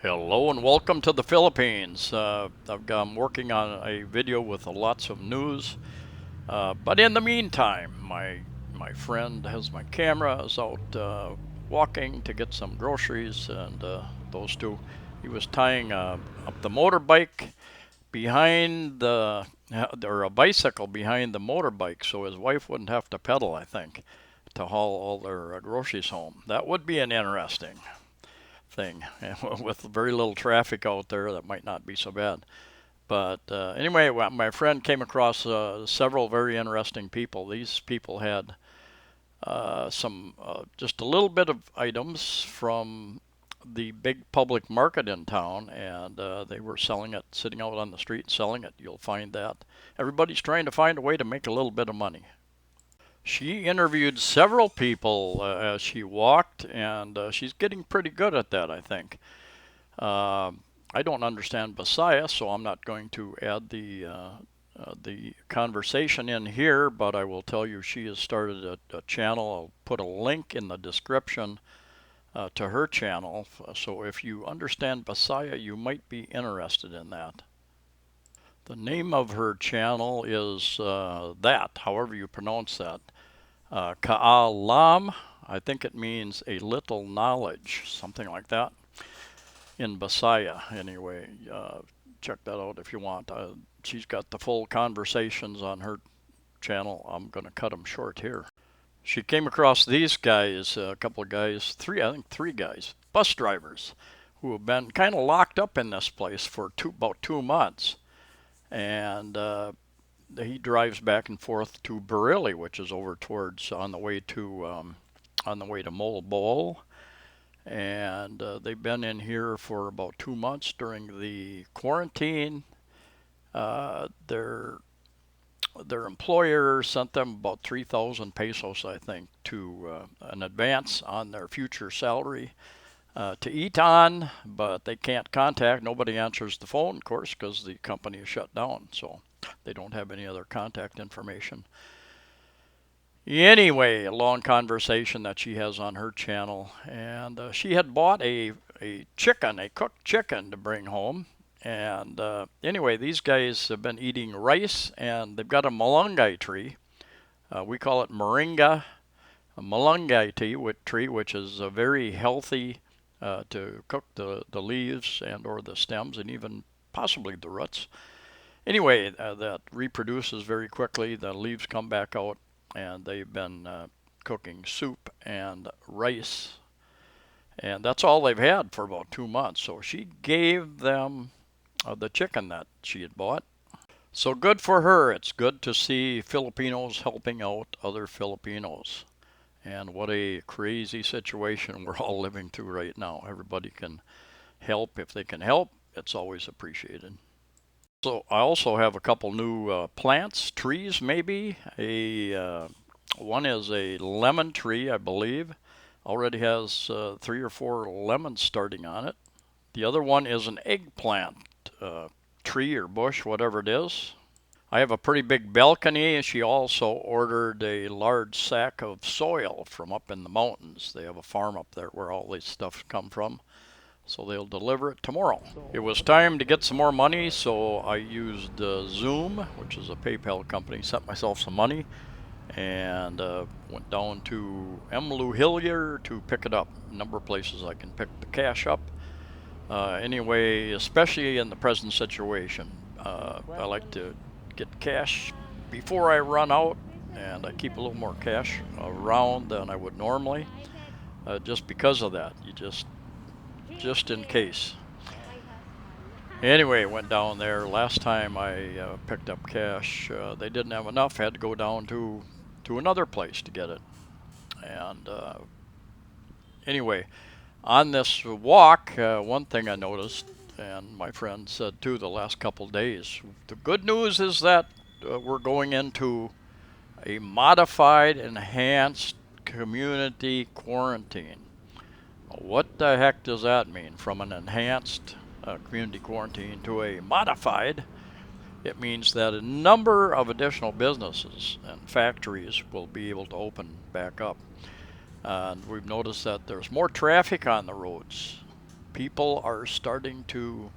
Hello and welcome to the Philippines. I'm working on a video with lots of news, but in the meantime, my friend has my camera, is out walking to get some groceries, and those two, he was tying up the motorbike behind or a bicycle behind the motorbike, so his wife wouldn't have to pedal, I think, to haul all their groceries home. That would be an interesting thing. With very little traffic out there, that might not be so bad. But anyway, my friend came across several very interesting people. These people had some just a little bit of items from the big public market in town, and they were selling it, sitting out on the street selling it. You'll find that everybody's trying to find a way to make a little bit of money. She interviewed several people as she walked, and she's getting pretty good at that, I think. Uh, I don't understand Visaya, so I'm not going to add the conversation in here, but I will tell you she has started a channel. I'll put a link in the description to her channel. So if you understand Visaya, you might be interested in that. The name of her channel is however you pronounce that. Kaalam, I think it means a little knowledge, something like that. In Bisaya, anyway. Check that out if you want. She's got the full conversations on her channel. I'm going to cut them short here. She came across these guys, a couple of guys, I think three guys, bus drivers, who have been kind of locked up in this place for about 2 months. And he drives back and forth to Bareilly, which is over towards on the way to Molbol, and they've been in here for about 2 months during the quarantine. Their employer sent them about 3,000 pesos, I think, to an advance on their future salary to eat on, but they can't contact. Nobody answers the phone, of course, because the company is shut down, so they don't have any other contact information. Anyway, a long conversation that she has on her channel, and she had bought a cooked chicken to bring home. And anyway, these guys have been eating rice, and they've got a malunggay tree. We call it moringa, a malunggay tree, which is very healthy to cook the leaves and or the stems and even possibly the roots. Anyway, that reproduces very quickly. The leaves come back out, and they've been cooking soup and rice, and that's all they've had for about 2 months. So she gave them the chicken that she had bought. So good for her. It's good to see Filipinos helping out other Filipinos. And what a crazy situation we're all living through right now. Everybody can help if they can help. It's always appreciated. So I also have a couple new plants, trees maybe. One is a lemon tree, I believe. Already has 3 or 4 lemons starting on it. The other one is an eggplant tree or bush, whatever it is. I have a pretty big balcony. She also ordered a large sack of soil from up in the mountains. They have a farm up there where all this stuff come from. So they'll deliver it tomorrow. It was time to get some more money, so I used Zoom, which is a PayPal company, sent myself some money, and went down to Emlu Hillier to pick it up. A number of places I can pick the cash up. Anyway, especially in the present situation, I like to get cash before I run out, and I keep a little more cash around than I would normally, just because of that. You just in case. Anyway, went down there. Last time I picked up cash, they didn't have enough. Had to go down to another place to get it. And anyway, on this walk, one thing I noticed, and my friend said too the last couple days, the good news is that we're going into a modified, enhanced community quarantine. What the heck does that mean? From an enhanced community quarantine to a modified, it means that a number of additional businesses and factories will be able to open back up. And we've noticed that there's more traffic on the roads. people are starting to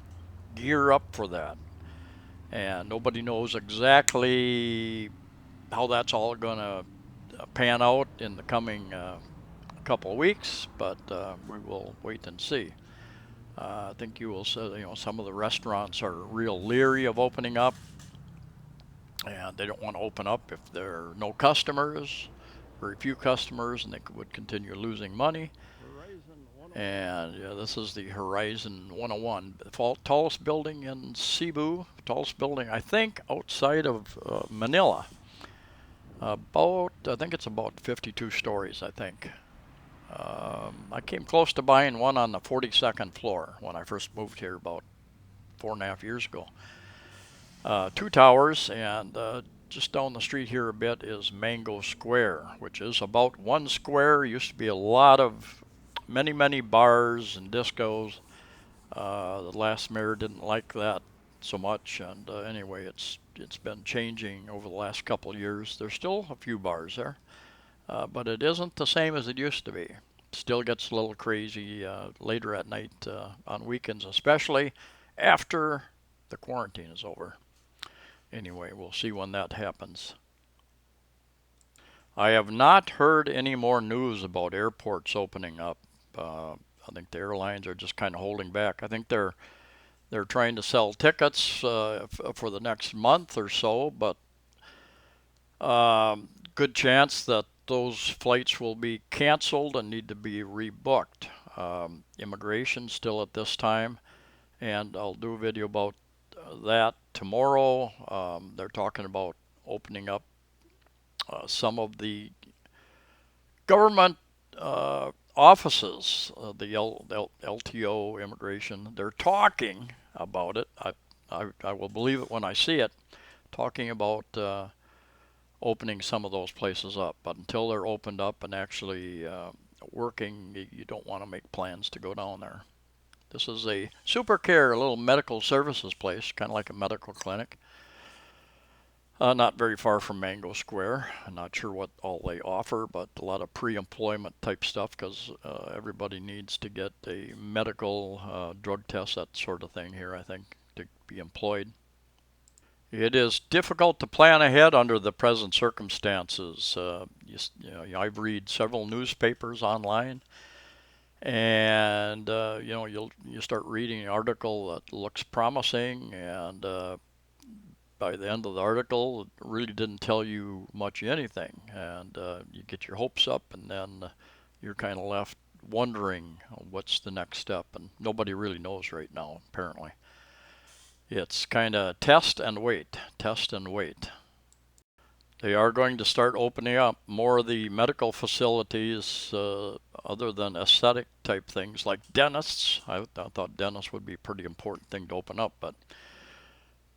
gear up for that. And nobody knows exactly how that's all going to pan out in the coming couple of weeks, but we will wait and see. I think you will say, some of the restaurants are real leery of opening up, and they don't want to open up if there are no customers, very few customers, and they would continue losing money. And yeah, this is the Horizon 101, the tallest building in Cebu, tallest building I think outside of Manila. I think it's about 52 stories, I think. I came close to buying one on the 42nd floor when I first moved here about 4.5 years ago. Two towers, and just down the street here a bit is Mango Square, which is about 1 square. Used to be a lot of many bars and discos. The last mayor didn't like that so much, and anyway, it's been changing over the last couple of years. There's still a few bars there, but it isn't the same as it used to be. It still gets a little crazy later at night on weekends, especially after the quarantine is over. Anyway, we'll see when that happens. I have not heard any more news about airports opening up. I think the airlines are just kind of holding back. I think they're trying to sell tickets for the next month or so, but good chance that those flights will be canceled and need to be rebooked. Immigration still at this time, and I'll do a video about that tomorrow. They're talking about opening up some of the government offices, the LTO immigration. They're talking about it. I will believe it when I see it. Talking about opening some of those places up, but until they're opened up and actually working, you don't want to make plans to go down there. This is a super care, a little medical services place, kind of like a medical clinic. Not very far from Mango Square. I'm not sure what all they offer, but a lot of pre-employment type stuff because everybody needs to get a medical drug test, that sort of thing here, I think, to be employed. It is difficult to plan ahead under the present circumstances. I've read several newspapers online, and you start reading an article that looks promising, and by the end of the article, it really didn't tell you much of anything, and you get your hopes up, and then you're kind of left wondering what's the next step, and nobody really knows right now, apparently. It's kind of test and wait, test and wait. They are going to start opening up more of the medical facilities other than aesthetic type things like dentists. I thought dentists would be a pretty important thing to open up, but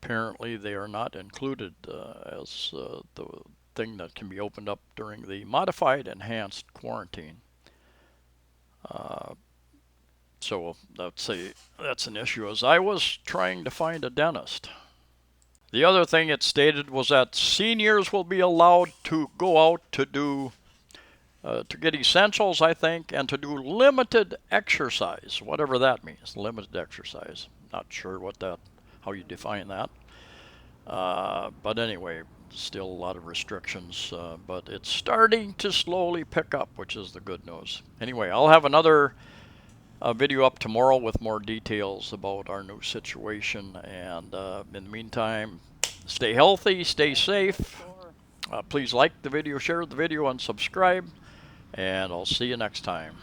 apparently they are not included as the thing that can be opened up during the modified enhanced quarantine. So that's an issue, as I was trying to find a dentist. The other thing it stated was that seniors will be allowed to go out to get essentials, I think, and to do limited exercise, whatever that means. Limited exercise. Not sure how you define that. But anyway, still a lot of restrictions, but it's starting to slowly pick up, which is the good news. Anyway, I'll have another video up tomorrow with more details about our new situation, and in the meantime, stay healthy, stay safe. Please like the video, share the video, and subscribe, and I'll see you next time.